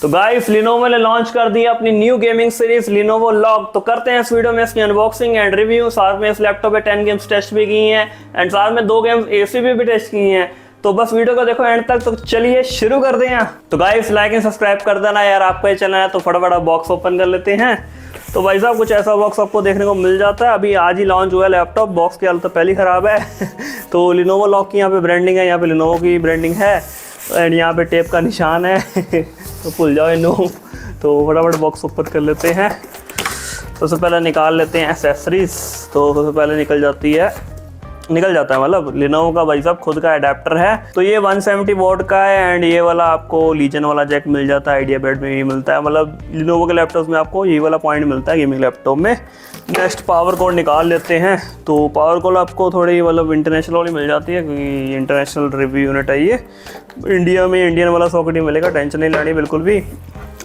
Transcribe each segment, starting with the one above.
तो guys Lenovo ने launch कर दी अपनी new gaming series Lenovo log. तो करते हैं इस वीडियो में इसकी अनबॉक्सिंग एंड रिव्यू। साथ में इस लैपटॉप पे 10 गेम्स टेस्ट भी की हैं एंड साथ में 2 गेम्स एसी भी टेस्ट की हैं। तो बस वीडियो को देखो एंड तक। तो चलिए शुरू कर दें। तो गाइस लाइक एंड सब्सक्राइब कर देना यार, आपका ही चैनल है तो फटाफट बॉक्स ओपन कर लेते हैं। तो भाई साहब कुछ ऐसा बॉक्स आपको देखने को मिल जाता है। अभी आज ही लॉन्च हुआ है लैपटॉप, बॉक्स की हालत तो पहले ही खराब है। तो लिनोवो लॉग की यहाँ पे ब्रांडिंग है, यहाँ पे लिनोवो की ब्रांडिंग है एंड यहाँ पे टेप का निशान है। तो भूल जाओ इनो। तो फटाफट बॉक्स ओपन कर लेते हैं। सबसे पहले निकाल लेते हैं एसेसरीज। तो सबसे पहले निकल जाता है मतलब लिनोवो का भाई साहब खुद का अडेप्टर है। तो ये 170 वॉट का है एंड ये वाला आपको लीजन वाला जैक मिल जाता है, आइडिया पैड में भी मिलता है। मतलब लिनोवो के लैपटॉप में आपको ये वाला पॉइंट मिलता है गेमिंग लैपटॉप में। नेक्स्ट पावर कोड निकाल लेते हैं। तो पावर कोड आपको थोड़ी मतलब इंटरनेशनल वाली मिल जाती है क्योंकि इंटरनेशनल रिव्यू यूनिट है ये। इंडिया में इंडियन वाला सॉकेट ही मिलेगा, टेंशन नहीं लेनी बिल्कुल भी।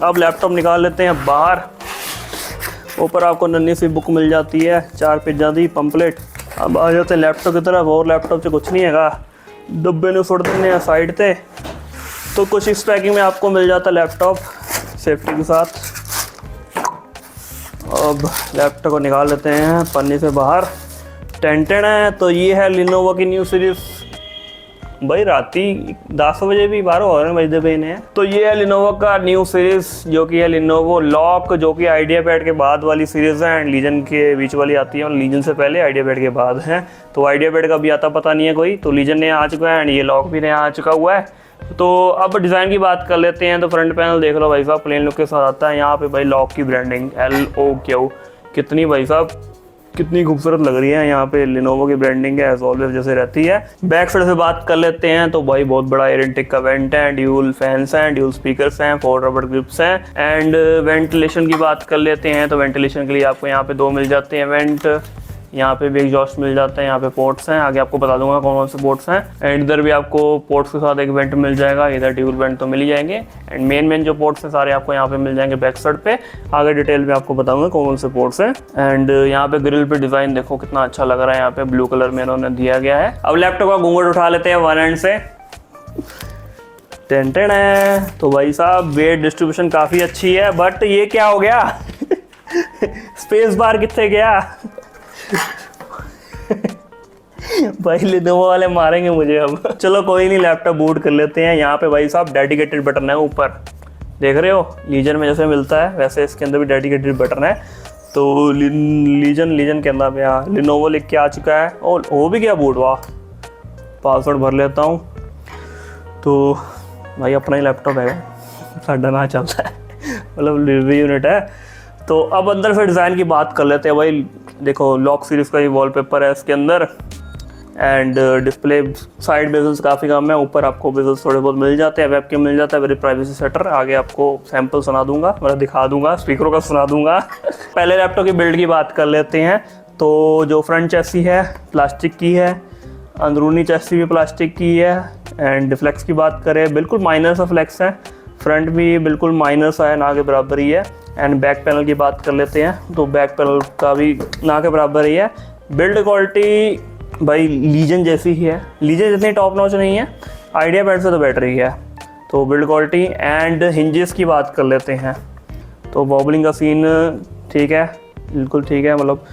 अब लैपटॉप निकाल लेते हैं बाहर। ऊपर आपको नन्ही सी बुक मिल जाती है, 4 पेज दी पम्पलेट। अब आ जाते हैं लैपटॉप की तरफ। और लैपटॉप से कुछ नहीं है, डब्बे ने सुट देने हैं साइड पे। तो कुछ इस पैकिंग में आपको मिल जाता है लैपटॉप सेफ्टी के साथ। अब लैपटॉप को निकाल लेते हैं पन्नी से बाहर। टेंटेड है। तो ये है लिनोवो की न्यू सीरीज। भाई राती 10 बजे भी 12 बजे पे इन्हें। तो ये है लिनोवो का न्यू सीरीज जो कि है लिनोवो लॉक, जो कि आइडिया पैड के बाद वाली सीरीज है एंड लीजन के बीच वाली आती है। लीजन से पहले आइडिया पैड के बाद है। तो आइडिया पैड का भी आता पता नहीं है कोई। तो लीजन नया आ चुका है एंड ये लॉक भी नया आ चुका हुआ है। तो अब डिज़ाइन की बात कर लेते हैं। तो फ्रंट पैनल देख लो भाई साहब, प्लेन लुक के साथ आता है। यहाँ पे भाई लॉक की ब्रांडिंग LOQ कितनी भाई साहब कितनी खूबसूरत लग रही है। यहाँ पे लिनोवो की ब्रांडिंग है एज ऑलवेज जैसे रहती है। बैक साइड से बात कर लेते हैं। तो भाई बहुत बड़ा एयर इनटेक का वेंट है, ड्यूल फैंस हैं, ड्यूल स्पीकर्स हैं, 4 रबर ग्रिप्स हैं एंड वेंटिलेशन की बात कर लेते हैं। तो वेंटिलेशन के लिए आपको यहाँ पे 2 मिल जाते हैं वेंट। यहाँ पे भी एग्जॉस्ट मिल जाता है, यहाँ पे पोर्ट्स हैं, आगे आपको बता दूंगा कौन कौन से पोर्ट्स हैं। एंड इधर भी आपको पोर्ट्स के साथ एक वेंट मिल जाएगा, इधर ड्यूल वेंट तो मिल ही जाएंगे। एंड मेन जो पोर्ट्स हैं सारे आपको यहाँ पे मिल जाएंगे बैक साइड पे। आगे डिटेल में आपको बताऊंगा कौन कौन से पोर्ट्स हैं। एंड यहाँ पे ग्रिल पे डिज़ाइन देखो कितना अच्छा लग रहा है, यहाँ पे ब्लू कलर में इन्होंने दिया गया है। अब लैपटॉप का घूंघट उठा लेते हैं वन एंड से। टेंटेड है। तो भाई साहब वेट डिस्ट्रीब्यूशन काफ़ी अच्छी है, बट ये क्या हो गया? स्पेस बार कितने गया? भाई लिनोवो वाले मारेंगे मुझे अब। चलो कोई नहीं, लैपटॉप बूट कर लेते हैं। यहाँ पे भाई साहब डेडिकेटेड बटन है ऊपर, देख रहे हो लीजन में जैसे मिलता है वैसे इसके अंदर भी डेडिकेटेड बटन है। तो लीजन के अंदर यहाँ लिनोवो लिख के आ चुका है और हो भी गया बूट। वाह, पासवर्ड भर लेता हूँ। तो भाई अपना ही लैपटॉप है, साढ़ा ना चलता है, मतलब रिव्यू यूनिट है। तो अब अंदर से डिज़ाइन की बात कर लेते हैं। भाई देखो लॉक सीरीज़ का ही वॉलपेपर है इसके अंदर एंड डिस्प्ले साइड बेजल्स काफ़ी कम है। ऊपर आपको बेजल्स थोड़े बहुत मिल जाते हैं, वेबकैम मिल जाता है, वेरी प्राइवेसी सेटर। आगे आपको सैंपल सुना दूंगा, मतलब दिखा दूंगा, स्पीकरों का सुना दूंगा। पहले लैपटॉप की बिल्ड की बात कर लेते हैं। तो जो फ्रंट चैसी है प्लास्टिक की है, अंदरूनी चैसी भी प्लास्टिक की है एंड फ्लेक्स की बात करें बिल्कुल माइनर सा फ्लेक्स है। फ्रंट भी बिल्कुल माइनर सा है, ना के बराबर ही है। एंड बैक पैनल की बात कर लेते हैं। तो बैक पैनल का भी ना के बराबर ही है। बिल्ड क्वालिटी भाई लीजन जैसी ही है, लीजन जितनी टॉप नॉच नहीं है, आइडिया पैड से तो बेटर ही है। तो बिल्ड क्वालिटी एंड हिंजेस की बात कर लेते हैं। तो वॉबलिंग का सीन ठीक है, बिल्कुल ठीक है मतलब।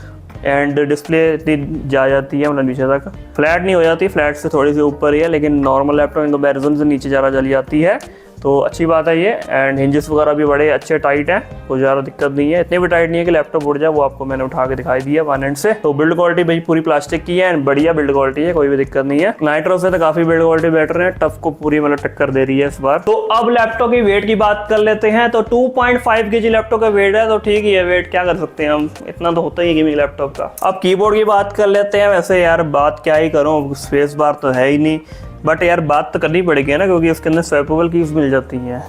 एंड डिस्प्ले इतनी जा जाती है मतलब नीचे तक, फ्लैट नहीं हो जाती, फ्लैट से थोड़ी सी ऊपर ही है, लेकिन नॉर्मल लैपटॉप इन कंपैरिजन से नीचे ज़्यादा चली जाती है। तो अच्छी बात है ये। एंड हिंजेस वगैरह भी बड़े अच्छे टाइट हैं, कोई ज़्यादा दिक्कत नहीं है। इतने भी टाइट नहीं है कि लैपटॉप उड़ जाए, वो आपको मैंने उठा के दिखाई दिया वन एंड से। तो बिल्ड क्वालिटी भाई पूरी प्लास्टिक की है एंड बढ़िया बिल्ड क्वालिटी है, कोई भी दिक्कत नहीं है। नाइट्रो से तो काफ़ी बिल्ड क्वालिटी बेटर है, टफ को पूरी मतलब टक्कर दे रही है इस बार। तो अब लैपटॉप की वेट की बात कर लेते हैं। तो 2.5 kg लैपटॉप का वेट है, तो ठीक ही है वेट, क्या कर सकते हैं हम, इतना तो होता ही है गेमिंग लैपटॉप का। अब कीबोर्ड की बात कर लेते हैं। वैसे यार बात क्या ही करूँ, स्पेस बार तो है ही नहीं, बट यार बात तो करनी पड़ेगी ना क्योंकि इसके अंदर स्वैपेबल कीज मिल जाती हैं।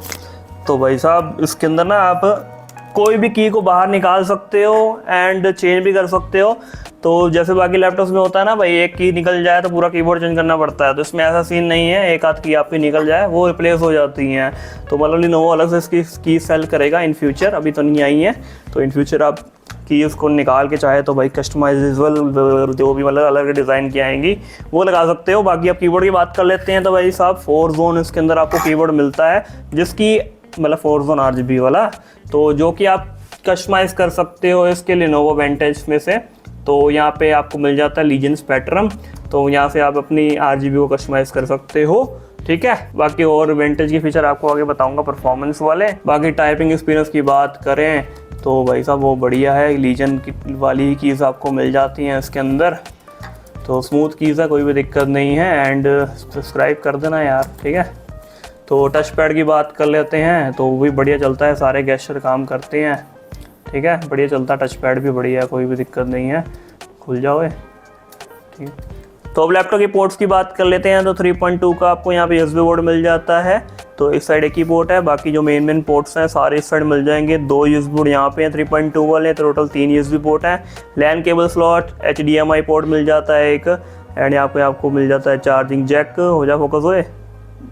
तो भाई साहब इसके अंदर ना आप कोई भी की को बाहर निकाल सकते हो एंड चेंज भी कर सकते हो। तो जैसे बाकी लैपटॉप्स में होता है ना भाई, एक की निकल जाए तो पूरा कीबोर्ड चेंज करना पड़ता है। तो इसमें ऐसा सीन नहीं है, एक आध की आपकी निकल जाए वो रिप्लेस हो जाती हैं। तो मतलब लिनोवो अलग से इसकी की सेल करेगा इन फ्यूचर, अभी तो नहीं आई है। तो इन फ्यूचर आप की उसको निकाल के चाहे तो भाई कस्टमाइजेबल जो भी मतलब अलग डिज़ाइन की आएंगी वो लगा सकते हो। बाकी आप कीबोर्ड की बात कर लेते हैं तो भाई साहब 4 जोन इसके अंदर आपको कीबोर्ड मिलता है, जिसकी मतलब Forza RGB वाला, तो जो कि आप कस्टमाइज़ कर सकते हो इसके Lenovo Vantage में से। तो यहाँ पे आपको मिल जाता है लीजन स्पेक्ट्रम, तो यहाँ से आप अपनी RGB को कस्टमाइज़ कर सकते हो, ठीक है। बाकी और वेंटेज के फीचर आपको आगे बताऊंगा परफॉर्मेंस वाले। बाकी टाइपिंग एक्सपीरियंस की बात करें तो भाई साहब वो बढ़िया है, लीजन की वाली कीज़ आपको मिल जाती हैं इसके अंदर, तो स्मूथ कीज़ है, कोई भी दिक्कत नहीं है। एंड सब्सक्राइब कर देना यार, ठीक है। तो टच पैड की बात कर लेते हैं, तो वो भी बढ़िया चलता है, सारे गेस्चर काम करते हैं, ठीक है, बढ़िया चलता है। टच पैड भी बढ़िया है, कोई भी दिक्कत नहीं है, खुल जाओ, ठीक है। तो अब लैपटॉप की पोर्ट्स की बात कर लेते हैं। तो 3.2 का आपको यहाँ पे USB पोर्ट मिल जाता है, तो इस साइड एक ही पोर्ट है, बाकी जो मेन पोर्ट्स हैं सारे इस साइड मिल जाएंगे। 2 USB पोर्ट यहाँ पे हैं 3.2 वाले, तो टोटल 3 USB पोर्ट हैं। LAN cable slot, HDMI port मिल जाता है एक, एंड यहाँ पे आपको मिल जाता है चार्जिंग जैक, हो जा फोकस होए।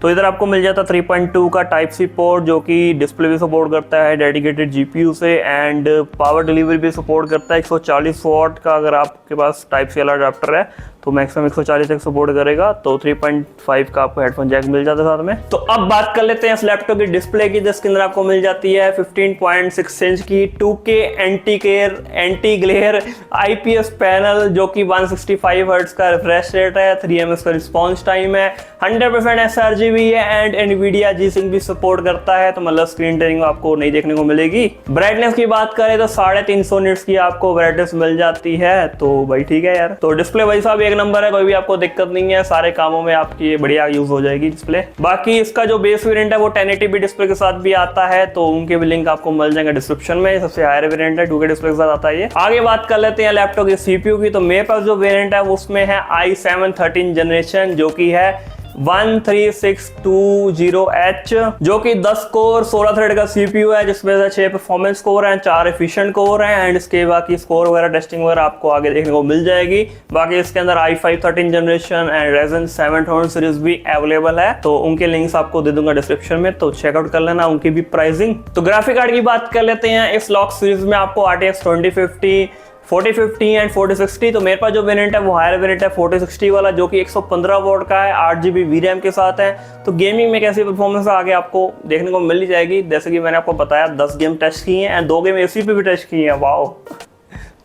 तो इधर आपको मिल जाता है 3.2 का टाइप सी पोर्ट, जो कि डिस्प्ले भी सपोर्ट करता है डेडिकेटेड GPU से, एंड पावर डिलीवरी भी सपोर्ट करता है 140 वॉट का। अगर आपके पास टाइप सी वाला अडाप्टर है तो मैक्सिमम 140 तक सपोर्ट करेगा। तो 3.5 का आपको हेडफोन जैक मिल जाता है साथ में। तो अब बात कर लेते हैं इस लैपटॉप की डिस्प्ले की, जिसके अंदर आपको मिल जाती है 15.6 इंच की 2K anti glare IPS panel, जो कि 165 हर्ट्ज का रिफ्रेश रेट है, 3 ms का रिस्पॉन्स टाइम है, 100% sRGB है, एंड NVIDIA G-Sync भी सपोर्ट करता है, तो मतलब स्क्रीन टेयरिंग आपको नहीं देखने को मिलेगी। ब्राइटनेस की बात करें तो 350 निट्स की आपको ब्राइटनेस मिल जाती है, तो भाई ठीक है यार। तो डिस्प्ले भाई साहब एक नंबर है, कोई भी आपको दिक्कत नहीं है, सारे कामों में आपकी बढ़िया यूज हो जाएगी डिस्प्ले। बाकी इसका जो बेस वेरिएंट है वो 1080p डिस्प्ले के साथ भी आता है, तो उनके भी लिंक आपको मिल जाएंगे डिस्क्रिप्शन में। सबसे हायर वेरिएंट है, 2K डिस्प्ले के साथ आता है ये। आगे बात कर लेते हैं लैपटॉप की CPU की। तो मेरे पास जो वेरिएंट है उसमें है i7 13 जनरेशन, जो कि है 13620H, जो कि 10 कोर 16 थ्रेड का CPU है, जिसमें से 6 परफॉर्मेंस कोर हैं, 4 एफिशिएंट कोर हैं, एंड इसके बाकी स्कोर वगैरह टेस्टिंग वगैरह आपको आगे देखने को मिल जाएगी। बाकी इसके अंदर i5 13 generation and Ryzen 7 series भी अवेलेबल है, तो उनके लिंक्स आपको दे दूंगा डिस्क्रिप्शन में, तो चेकआउट कर लेना उनकी भी प्राइसिंग। तो ग्राफिक कार्ड की बात कर लेते हैं। इस लॉक सीरीज में आपको RTX 2050 4050 एंड 4060, तो मेरे पास जो वेरिएंट है वो हायर वेरिएंट है 4060 वाला, जो कि 115 वॉट का है, 8GB VRAM के साथ है। तो गेमिंग में कैसी परफॉर्मेंस आगे आपको देखने को मिल ही जाएगी। जैसे कि मैंने आपको बताया 10 गेम टेस्ट किए हैं एंड 2 गेम AC पे भी टेस्ट किए हैं। वाओ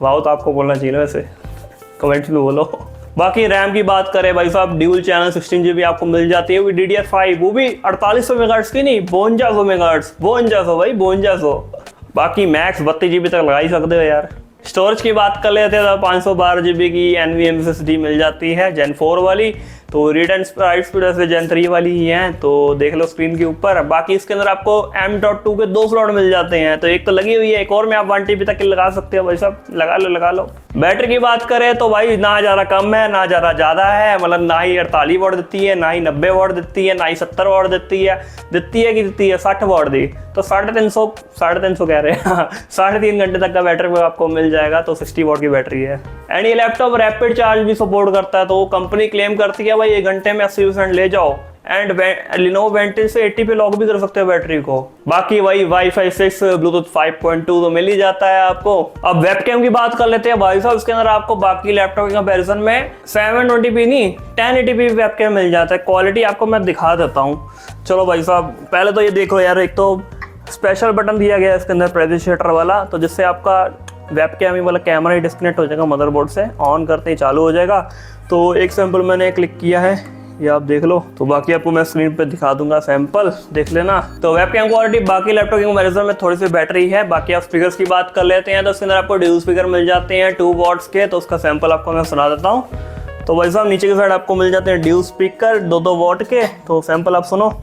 वाओ, तो आपको बोलना चाहिए वैसे, कमेंट्स में बोलो। बाकी रैम की बात करें भाई साहब, ड्यूल चैनल 16GB आपको मिल जाती है, वो DDR5, वो भी 4800 मेगाहर्ट्ज की नहीं, 5200 मेगाहर्ट्ज, 5200 भाई 5200। बाकी मैक्स 32GB तक लगा ही सकते हो यार। स्टोरेज की बात कर लेते हैं तो 512GB की NVMe SSD मिल जाती है Gen 4 वाली, तो रीड एंड राइट स्पीड वैसे Gen 3 वाली ही है, तो देख लो स्क्रीन के ऊपर। बाकी इसके अंदर आपको M.2 के 2 स्लॉट मिल जाते हैं, तो एक तो लगी हुई है, एक और में आप 1TB तक की लगा सकते हो भाई साहब, लगा लो। बैटरी की बात करें तो भाई ना ज़्यादा कम है ना ज़्यादा ज़्यादा है, मतलब ना ही 48 वॉट देती है, ना ही 90 वॉट देती है, ना ही 70 वॉट देती है कि देती है 60 वॉट दी, तो 350 कह रहे हैं 3.5 घंटे तक का बैटरी आपको मिल जाएगा, तो 60 वॉट की बैटरी है। एंड ये लैपटॉप रैपिड चार्ज भी सपोर्ट करता है, तो कंपनी क्लेम करती है भाई 1 घंटे में 80% ले जाओ, एंड Lenovo Vantage से 80 पे लॉक भी कर सकते हो बैटरी को। बाकी वही Wi-Fi 6 Bluetooth 5.2 तो मिल ही जाता है आपको। अब वेबकैम की बात कर लेते हैं भाई साहब, इसके अंदर आपको बाकी लैपटॉप के कंपैरिजन में 720p नहीं 1080p वेबकैम मिल जाता है। क्वालिटी आपको मैं दिखा देता हूँ, चलो भाई साहब। पहले तो ये देखो यार, एक तो स्पेशल बटन दिया गया है इसके अंदर प्रेजेंस शटर वाला, तो जिससे आपका वेबकैम वाला कैमरा ही डिस्कनेक्ट हो जाएगा मदरबोर्ड से, ऑन करते ही चालू हो जाएगा। तो एक सैंपल मैंने क्लिक किया है, ये आप देख लो, तो बाकी आपको मैं स्क्रीन पे दिखा दूंगा, सैंपल देख लेना। तो वेबकैम क्वालिटी बाकी लैपटॉप के कंपैरिजन में थोड़ी सी बेटर ही है। बाकी आप स्पीकर्स की बात कर लेते हैं, तो उसके अंदर आपको ड्यूल स्पीकर मिल जाते हैं 2 वॉट्स के, तो उसका सैंपल आपको मैं सुना देता हूँ। तो भाई साहब नीचे की साइड आपको मिल जाते हैं ड्यूल स्पीकर 2 वॉट के, तो सैंपल आप सुनो।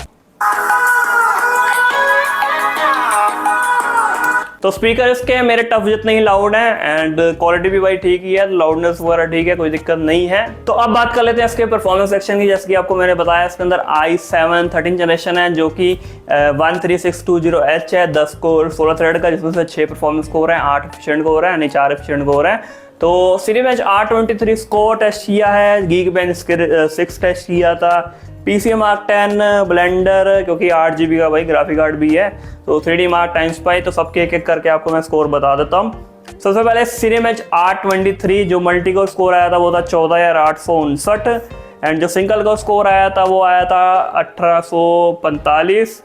तो स्पीकर इसके मेरे टफ जितने ही लाउड हैं, एंड क्वालिटी भी भाई ठीक ही है, लाउडनेस वगैरह ठीक है, कोई दिक्कत नहीं है। तो अब बात कर लेते हैं इसके परफॉर्मेंस सेक्शन की। जैसे कि आपको मैंने बताया, इसके अंदर i7 13 जनरेशन है, जो कि 13620H है, 10 कोर 16 थ्रेड का, जिसमें से 6 परफॉर्मेंस कोर हैं, 8 एफिशिएंट कोर हैं, यानी 4 एफिशिएंट कोर हैं। तो Cinebench R23 स्कोर टेस्ट किया है, Geekbench 6 टेस्ट किया था, PC Mark 10 ब्लेंडर, क्योंकि 8GB का भाई ग्राफिक कार्ड भी है, तो 3D Mark TimeSpy, तो सबके एक एक करके आपको मैं स्कोर बता देता हूँ। सबसे पहले Cinebench R23 जो मल्टी को स्कोर आया था वो था 14859, एंड जो सिंगल का स्कोर आया था वो आया था 1845।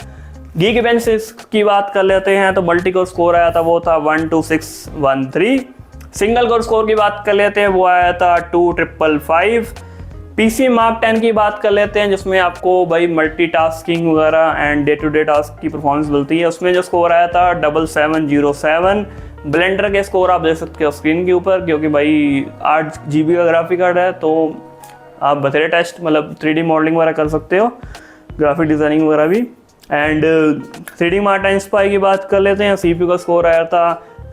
गीक बेंच की बात कर लेते हैं तो मल्टी कोर स्कोर आया था वो था 12613। सिंगल कोर स्कोर की बात कर लेते हैं वो आया था 2555। पीसी मार्क 10 की बात कर लेते हैं जिसमें आपको भाई मल्टीटास्किंग वगैरह and day to day task की परफॉर्मेंस मिलती है, उसमें जो स्कोर आया था 7707। ब्लेंडर के स्कोर आप देख सकते हो स्क्रीन के ऊपर, क्योंकि भाई 8 GB का ग्राफिक कार्ड है तो आप बथेरे टेस्ट मतलब 3D मॉडलिंग वगैरह कर सकते हो, ग्राफिक डिज़ाइनिंग वगैरह भी। एंड 3D मार्क 10 स्पाई की बात कर लेते हैं। CPU का स्कोर आया था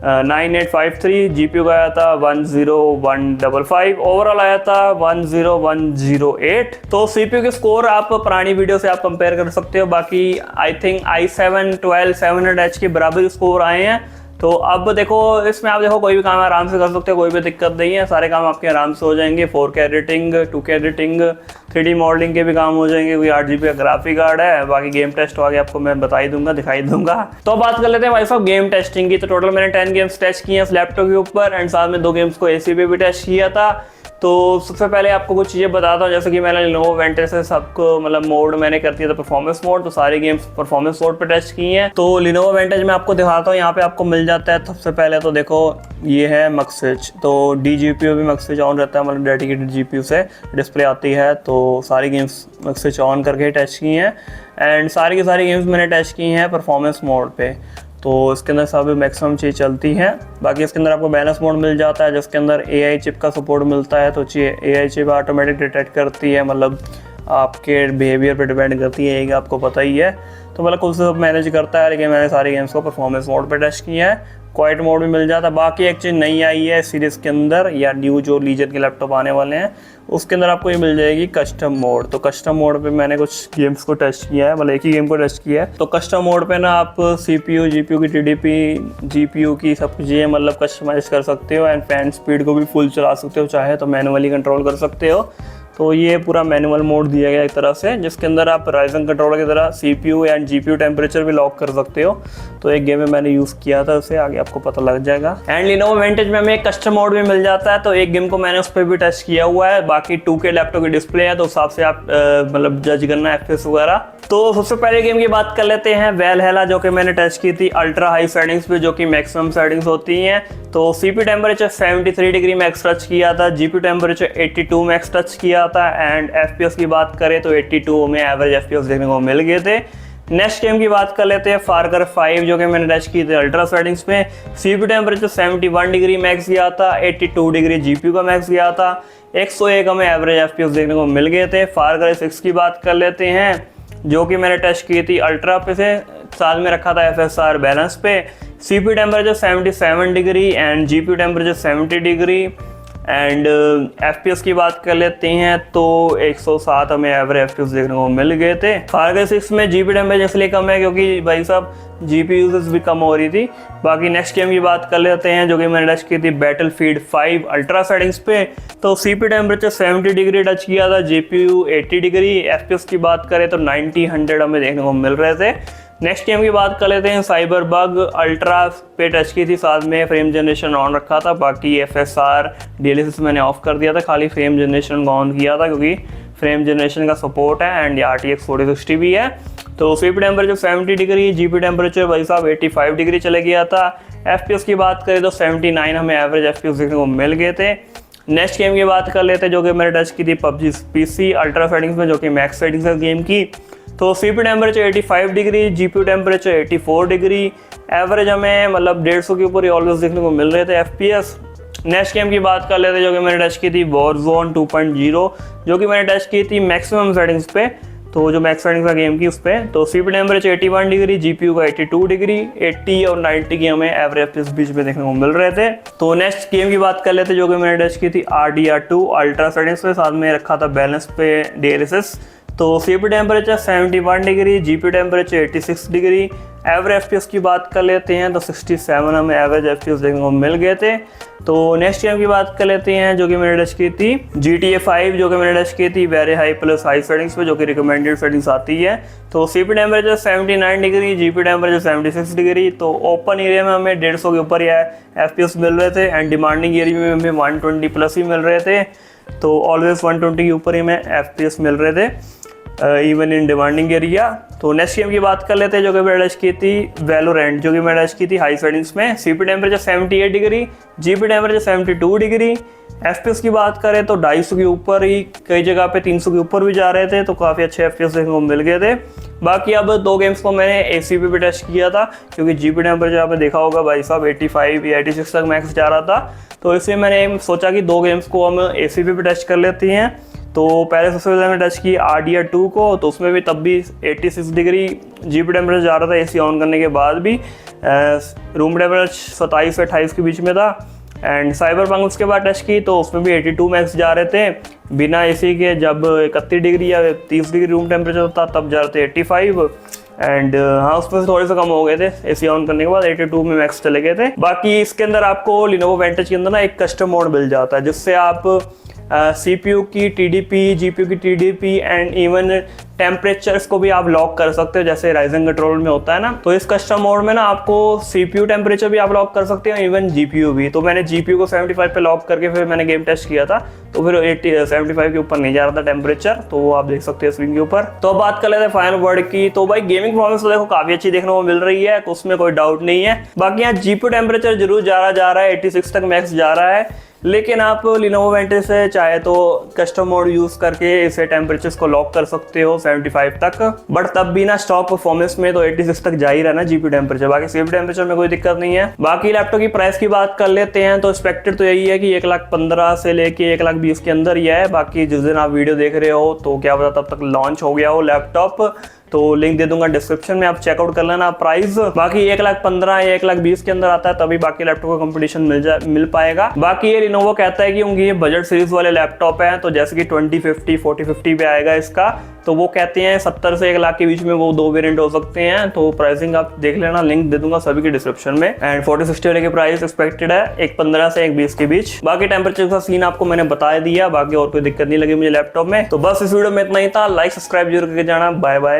9853, GPU का आया था 10155, ओवरऑल आया था 10108। तो CPU के स्कोर आप पुरानी वीडियो से आप कंपेयर कर सकते हो। बाकी आई थिंक i7 12700H के बराबर स्कोर आए हैं। तो अब देखो इसमें आप देखो कोई भी काम आराम से कर सकते हो, कोई भी दिक्कत नहीं है, सारे काम आपके आराम से हो जाएंगे। 4K editing, 2K editing, 3D modelling के भी काम हो जाएंगे। कोई 8 GB का ग्राफिक कार्ड है। बाकी गेम टेस्ट आगे आपको मैं बताई दूंगा, दिखाई दूंगा। तो बात कर लेते हैं भाई साहब गेम टेस्टिंग की। तो टोटल मैंने 10 गेम्स टेस्ट किए हैं लैपटॉप के ऊपर एंड साथ में 2 गेम्स को AC पे भी टेस्ट किया था। तो सबसे पहले आपको कुछ चीज़ें बताता हूँ, जैसे कि मैंने Lenovo Vantage से सबको मतलब मोड मैंने कर दिया था परफॉर्मेंस मोड, तो सारी गेम्स परफॉर्मेंस मोड पे टेस्ट की हैं। तो Lenovo Vantage में आपको दिखाता हूँ, यहाँ पे आपको मिल जाता है। सबसे पहले तो देखो ये है मक्स स्विच, तो DGPU भी मक्स स्विच ऑन रहता है, मतलब डेडिकेटेड GPU से डिस्प्ले आती है। तो सारी गेम्स मक्स स्विच ऑन करके टेस्ट की हैं एंड सारी की सारी गेम्स मैंने टेस्ट की हैं परफॉर्मेंस मोड पे। तो इसके अंदर सब मैक्सिमम चीज़ चलती हैं। बाकी इसके अंदर आपको बैलेंस मोड मिल जाता है जिसके अंदर AI चिप का सपोर्ट मिलता है। तो AI चिप ऑटोमेटिक डिटेक्ट करती है, मतलब आपके बिहेवियर पे डिपेंड करती है, ये आपको पता ही है। तो मतलब खुद से सब मैनेज करता है, लेकिन मैंने सारी गेम्स को परफॉर्मेंस मोड पे टेस्ट किया है। क्वाइट मोड भी मिल जाता है। बाकी एक चीज़ नई आई है सीरीज़ के अंदर या न्यू जो लीजन के लैपटॉप आने वाले हैं उसके अंदर आपको ये मिल जाएगी कस्टम मोड। तो कस्टम मोड पे मैंने कुछ गेम्स को टेस्ट किया है, मतलब एक ही गेम को टेस्ट किया है। तो कस्टम मोड पे ना आप CPU, GPU की TDP, GPU की सब चीज़ें मतलब कस्टमाइज कर सकते हो एंड फैन स्पीड को भी फुल चला सकते हो, चाहे तो मैनुअली कंट्रोल कर सकते हो। तो ये पूरा मैनुअल मोड दिया गया एक तरह से, जिसके अंदर आप राइजन कंट्रोलर की तरह CPU एंड GPU टेम्परेचर भी लॉक कर सकते हो। तो एक गेम में मैंने यूज़ किया था, उसे आगे आपको पता लग जाएगा। एंड Lenovo Vantage में हमें एक कस्टम मोड भी मिल जाता है, तो एक गेम को मैंने उस पर भी टेस्ट किया हुआ है। बाकी 2K लैपटॉप की डिस्प्ले है तो उस हिसाब से आप मतलब जज करना FPS वगैरह। तो सबसे पहले गेम की बात कर लेते हैं वैलहैला, जो कि मैंने टेस्ट की थी अल्ट्रा हाई सेटिंग्स पे, जो कि मैक्सिमम सेटिंग्स होती हैं। तो CPU temperature 73 degree max touch किया था, GPU टेम्परेचर 82 मैक्स टच किया था एंड FPS की बात करें तो 82 में एवरेज FPS देखने को मिल गए थे। नेक्स्ट गेम की बात कर लेते हैं फार क्राई 5, जो कि मैंने टेस्ट की थी अल्ट्रा सेटिंग्स पे। CPU टेम्परेचर 71 डिग्री मैक्स गया था, 82 डिग्री GPU का मैक्स गया था, 101 हमें एवरेज FPS देखने को मिल गए थे। फार क्राई 6 की बात कर लेते हैं, जो कि मैंने टेस्ट की थी अल्ट्रा पे से, साथ में रखा था FSR बैलेंस पे। CPU temperature 77 degree and GPU temperature 70 degree and FPS की बात कर लेते हैं तो 107 हमें एवरेज FPS देखने को मिल गए थे। फार क्राई 6 में GPU टेम्परेचर इसलिए कम है क्योंकि भाई साहब GPU यूजेस भी कम हो रही थी। बाकी नेक्स्ट गेम की बात कर लेते हैं, जो कि मैंने टच की थी बैटलफील्ड 5 अल्ट्रा सेटिंग्स पे। तो CPU टेम्परेचर 70 डिग्री टच किया था, GPU 80 डिग्री। FPS की बात करें तो 90-100 हमें देखने को मिल रहे थे। नेक्स्ट गेम की बात कर लेते हैं साइबर बग अल्ट्रा पे टच की थी, साथ में फ्रेम जनरेशन ऑन रखा था। बाकी FSR DLSS मैंने ऑफ कर दिया था, खाली फ्रेम जनरेशन ऑन किया था क्योंकि फ्रेम जनरेशन का सपोर्ट है एंड RTX 4060 भी है। तो CPU temperature 70 degree, GPU temperature भाई साहब 85 डिग्री चले गया था। FPS की बात करें तो 79 हमें एवरेज FPS देखने को मिल गए थे। नेक्स्ट गेम की बात कर लेते हैं, जो कि मैंने टच की थी PUBG PC अल्ट्रा सेटिंग्स में, जो कि मैक्स सेटिंग्स है गेम की। तो CPU temperature 85 degree, GPU temperature 84 degree, average हमें मतलब 150 के ऊपर ही ऑलवेज देखने को मिल रहे थे FPS। नेक्स्ट गेम की बात कर लेते हैं, जो कि मैंने टच की थी Warzone 2.0, जो कि मैंने टच की थी मैक्सिमम सेटिंग्स पे। तो जो मैक्स सेटिंग्स का गेम की उस पर, तो CPU टेम्परेचर 81 डिग्री, GPU का 82 डिग्री, 80 और 90 की हमें एवरेज FPS बीच में देखने को मिल रहे थे। तो नेक्स्ट गेम की बात कर लेते हैं, जो कि मैंने टच की थी RDR2 अल्ट्रा सेटिंग्स पे, साथ में रखा था बैलेंस पे DLSS। तो CPU temperature 71 degree, GPU temperature 86 degree, average FPS की बात कर लेते हैं तो 67 हमें एवरेज FPS देखने को मिल गए थे। तो नेक्स्ट गेम की बात कर लेते हैं, जो कि मैंने टच की थी GTA 5, जो कि मैंने टच की थी very high plus high settings पे, जो कि रिकमेंडेड सेटिंग्स आती है। तो CPU temperature 79 degree, GPU temperature 76 degree. तो ओपन एरिया में हमें 150 के ऊपर या FPS मिल रहे थे एंड डिमांडिंग एरिया में हमें 120 प्लस ही मिल रहे थे। तो ऑलवेज 120 के ऊपर ही हमें FPS मिल रहे थे। Even in demanding area. तो नेक्स्ट गेम की बात कर लेते हैं जो कि मैंने टच की थी वैलोरेंट, जो कि मैंने टच की थी हाई सेटिंग्स में। CP temperature 78 degree, GP temperature 72 degree. FPS की बात करें तो 250 के ऊपर ही, कई जगह पे 300 के ऊपर भी जा रहे थे, तो काफ़ी अच्छे एफपीएस देखने को मिल गए थे। बाकी अब 2 गेम्स को मैंने एसीपी पे टेस्ट किया था, क्योंकि जीपी टेम्परेचर आपने देखा होगा भाई साहब 85 या 86 तक मैक्स जा रहा था, तो इसलिए मैंने सोचा कि 2 गेम्स को हम एसीपी पे टेस्ट कर लेते हैं। तो पहले सबसे पहले मैंने टच की RDR2 को, तो उसमें भी तब भी 86 डिग्री जीपी टेम्परेचर जा रहा था एसी ऑन करने के बाद भी। रूम टेम्परेचर 27 से 28 के बीच में था। एंड साइबरपंक उसके बाद टच की तो उसमें भी 82 मैक्स जा रहे थे बिना एसी के। जब 31 डिग्री या 30 डिग्री रूम टेम्परेचर था तब जा रहे थे 85। एंड हाँ, उसमें से थोड़े से कम हो गए थे एसी ऑन करने के बाद, 82 में मैक्स चले गए थे। बाकी इसके अंदर आपको Lenovo Vantage के अंदर ना एक कस्टम मोड मिल जाता है, जिससे आप CPU की TDP, GPU की TDP एंड इवन टेम्परेचर्स को भी आप लॉक कर सकते हो, जैसे राइजन कंट्रोल में होता है ना। तो इस कस्टम मोड में ना आपको CPU टेम्परेचर भी आप लॉक कर सकते हो, इवन GPU भी। तो मैंने GPU को 75 पे लॉक करके फिर मैंने गेम टेस्ट किया था, तो फिर 75 के ऊपर नहीं जा रहा था टेम्परेचर, तो वो आप देख सकते हैं स्क्रीन के ऊपर। तो अब बात कर लेते हैं फाइनल वर्ड की। तो भाई गेमिंग परफॉर्मेंस तो देखो काफी अच्छी देखने को मिल रही है, तो उसमें कोई डाउट नहीं है। बाकी यहाँ GPU टेम्परेचर जरूर जा रहा है, 86 तक मैक्स जा रहा है, लेकिन आप Lenovo Vantage से चाहे तो कस्टम मोड यूज करके इसे टेम्परेचर्स को लॉक कर सकते हो 75 तक, बट तब भी ना स्टॉक परफॉर्मेंस में तो 86 तक जा ही रहा ना जीपी टेम्परेचर। बाकी सीपी टेम्परेचर में कोई दिक्कत नहीं है। बाकी लैपटॉप की प्राइस की बात कर लेते हैं, तो एक्सपेक्टेड तो यही है कि 1,15,000 से लेके 1,20,000 के अंदर ही है। बाकी जिस दिन आप वीडियो देख रहे हो तो क्या पता तब तक लॉन्च हो गया हो लैपटॉप, तो लिंक दे दूंगा डिस्क्रिप्शन में, आप चेकआउट कर लेना प्राइस। बाकी 1,15,000 या 1,20,000 के अंदर आता है तभी बाकी लैपटॉप का कंपटीशन मिल पाएगा। बाकी ये Lenovo कहता है कि उनकी ये बजट सीरीज वाले लैपटॉप हैं, तो जैसे कि 2050, 4050 पे आएगा इसका, तो वो कहते हैं 70 से 1,00,000 के बीच में वो 2 वेरिएंट हो सकते हैं। तो प्राइसिंग आप देख लेना, लिंक दे दूंगा सभी के डिस्क्रिप्शन में। एंड 4060 वाले की प्राइस एक्सपेक्टेड है 1,15,000 से 1,20,000 के बीच। बाकी टेम्परेचर का सीन आपको मैंने बता दिया, बाकी और कोई दिक्कत नहीं लगी मुझे लैपटॉप में। तो बस इस वीडियो में इतना ही था। लाइक सब्सक्राइब जरूर करके जाना। Bye bye.